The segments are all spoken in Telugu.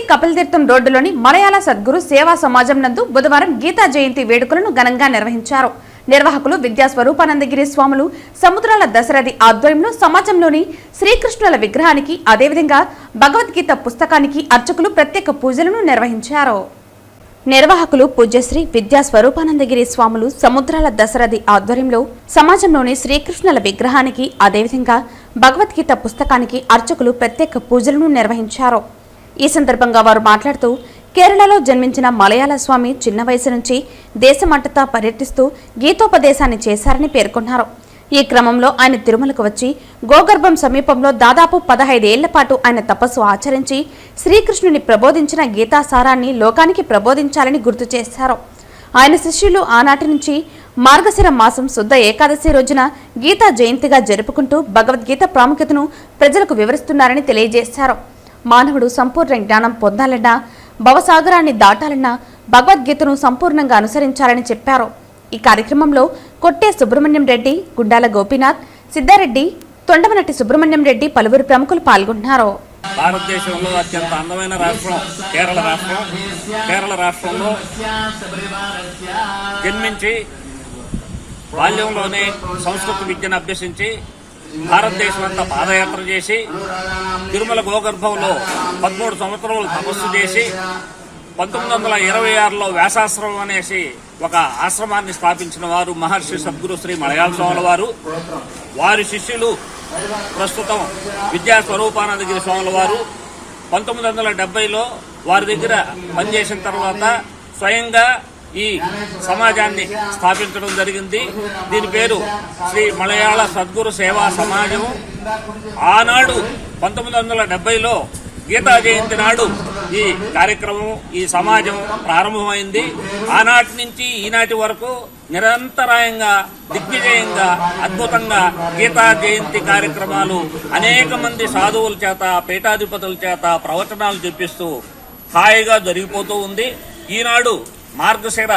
కపిలతీర్థం రోడ్డులోని మలయాళ సద్గురు సేవా సమాజం నందు బుధవారం గీతా జయంతి వేడుకలను ఘనంగా నిర్వహించారు. నిర్వాహకులు విద్యా స్వరూపానందగిరి స్వాములు సముద్రాల దశరథి ఆధ్వర్యంలో సమాజంలోని శ్రీకృష్ణుల విగ్రహానికి అదేవిధంగా భగవద్గీత పుస్తకానికి అర్చకులు ప్రత్యేక పూజలను నిర్వహించారు. నిర్వాహకులు పూజ్యశ్రీ విద్యా స్వరూపానందగిరి స్వాములు సముద్రాల దశరథి ఆధ్వర్యంలో సమాజంలోని శ్రీకృష్ణుల విగ్రహానికి అదేవిధంగా భగవద్గీత పుస్తకానికి అర్చకులు ప్రత్యేక పూజలను నిర్వహించారు. ఈ సందర్భంగా వారు మాట్లాడుతూ కేరళలో జన్మించిన మలయాళ స్వామి చిన్న వయసు నుంచి దేశమంతటా పర్యటిస్తూ గీతోపదేశాన్ని చేశారని పేర్కొన్నారు. ఈ క్రమంలో ఆయన తిరుమలకు వచ్చి గోగర్భం సమీపంలో దాదాపు 15 ఏళ్ల పాటు ఆయన తపస్సు ఆచరించి శ్రీకృష్ణుని ప్రబోధించిన గీతాసారాన్ని లోకానికి ప్రబోధించాలని గుర్తు చేశారు. ఆయన శిష్యులు ఆనాటి నుంచి మార్గశిర మాసం శుద్ధ ఏకాదశి రోజున గీతా జయంతిగా జరుపుకుంటూ భగవద్గీత ప్రాముఖ్యతను ప్రజలకు వివరిస్తున్నారని తెలియజేశారు. మానవుడు సంపూర్ణ జ్ఞానం పొందాలన్నా భవసాగరాన్ని దాటాలన్నా భగవద్గీతను సంపూర్ణంగా అనుసరించాలని చెప్పారు. ఈ కార్యక్రమంలో కొట్టే సుబ్రహ్మణ్యం రెడ్డి, గుండాల గోపీనాథ్, సిద్ధారెడ్డి, తొండమనటి సుబ్రహ్మణ్యం రెడ్డి పలువురు ప్రముఖులు పాల్గొన్నారు. భారతదేశంలో అత్యంత అందమైన రాష్ట్రం కేరళ రాష్ట్రం. కేరళ రాష్ట్రంలో జన్మించి బాల్యంలోనే సంస్కృత విద్యను అభ్యసించి భారతదేశం అంతా పాదయాత్ర చేసి తిరుమల గోగర్భంలో 13 సంవత్సరాలు తపస్సు చేసి 1926లో వ్యాసాశ్రమం అనేసి ఒక ఆశ్రమాన్ని స్థాపించిన వారు మహర్షి సద్గురు శ్రీ మలయాళ స్వాముల వారు. వారి శిష్యులు ప్రస్తుతం విద్యా స్వరూపానందగిరి స్వాముల వారు 1970లో వారి దగ్గర పనిచేసిన తర్వాత స్వయంగా ఈ సమాజాన్ని స్థాపించడం జరిగింది. దీని పేరు శ్రీ మలయాళ సద్గురు సేవా సమాజం. ఆనాడు 1970లో గీతా జయంతి నాడు ఈ కార్యక్రమం, ఈ సమాజం ప్రారంభమైంది. ఆనాటి నుంచి ఈనాటి వరకు నిరంతరాయంగా దిగ్విజయంగా అద్భుతంగా గీతా జయంతి కార్యక్రమాలు అనేక మంది సాధువుల చేత, పీఠాధిపతుల చేత ప్రవచనాలు చెప్పిస్తూ హాయిగా జరిగిపోతూ ఉంది. ఈనాడు మార్గశిర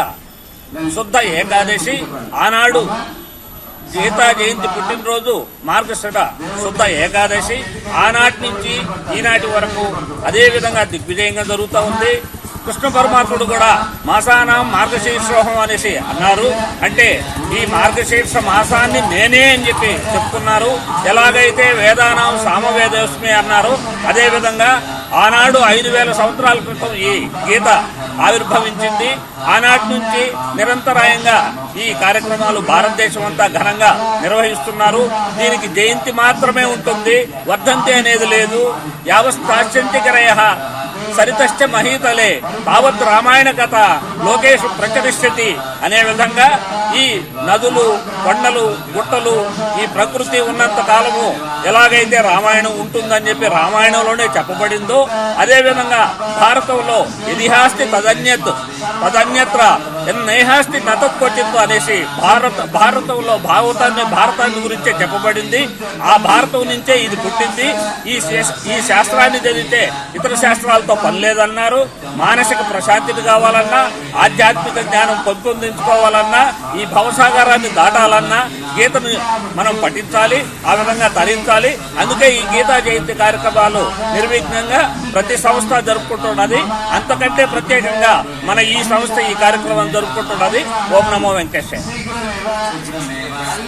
శుద్ధ ఏకాదశి, ఆనాడు గీతా జయంతి పుట్టినరోజు మార్గశిర శుద్ధ ఏకాదశి. ఆనాటి నుంచి ఈనాటి వరకు అదేవిధంగా దిగ్విజయంగా జరుగుతూ ఉంది. కృష్ణ పరమాత్ముడు కూడా మాసానాం మార్గశీర్షోహం అనేసి అన్నారు. అంటే ఈ మార్గశీర్ష మాసాన్ని నేనే అని చెప్పి చెప్తున్నారు. ఎలాగైతే వేదానాం సామవేదోస్మి అన్నారు, అదేవిధంగా ఆనాడు 5000 సంవత్సరాల క్రితం ఈ గీత ఆవిర్భవించింది. ఆనాటి నుంచి నిరంతరాయంగా ఈ కార్యక్రమాలు భారతదేశం అంతా ఘనంగా నిర్వహిస్తున్నారు. దీనికి జయంతి మాత్రమే ఉంటుంది, వర్ధంతి అనేది లేదు. యావస్తాశ్చంతికరయ సరితశ్చ మహీతలే తావత్ రామాయణ కథ లోకేషు ప్రచరిష్యతి అనే విధంగా ఈ నదులు, కొండలు, గుట్టలు, ఈ ప్రకృతి ఉన్నంత కాలము ఎలాగైతే రామాయణం ఉంటుందని చెప్పి రామాయణంలోనే చెప్పబడిందో, అదేవిధంగా భారతంలో ఇతిహాస్తి తదన్యత్ర నైహాస్తి తతత్కొచ్చిత్తు అనేసి భారతంలో భారతాన్ని గురించే చెప్పబడింది. ఆ భారతం నుంచే ఇది పుట్టింది. ఈ శాస్త్రాన్ని చదివితే ఇతర శాస్త్రాలతో పని లేదన్నారు. మానసిక ప్రశాంతిని కావాలన్నా, ఆధ్యాత్మిక జ్ఞానం పెంపొందించుకోవాలన్నా, ఈ భవసాగరాన్ని దాటాలన్నా గీతను మనం పఠించాలి, ఆ విధంగా తరించాలి. అందుకే ఈ గీతా జయంతి కార్యక్రమాలు నిర్విఘ్నంగా ప్రతి సంస్థ జరుపుకుంటున్నది. అంతకంటే ప్రత్యేకంగా మన ఈ సంస్థ ఈ కార్యక్రమం జరుపుకుంటున్నది. ఓం నమో వెంకటేశ్వర.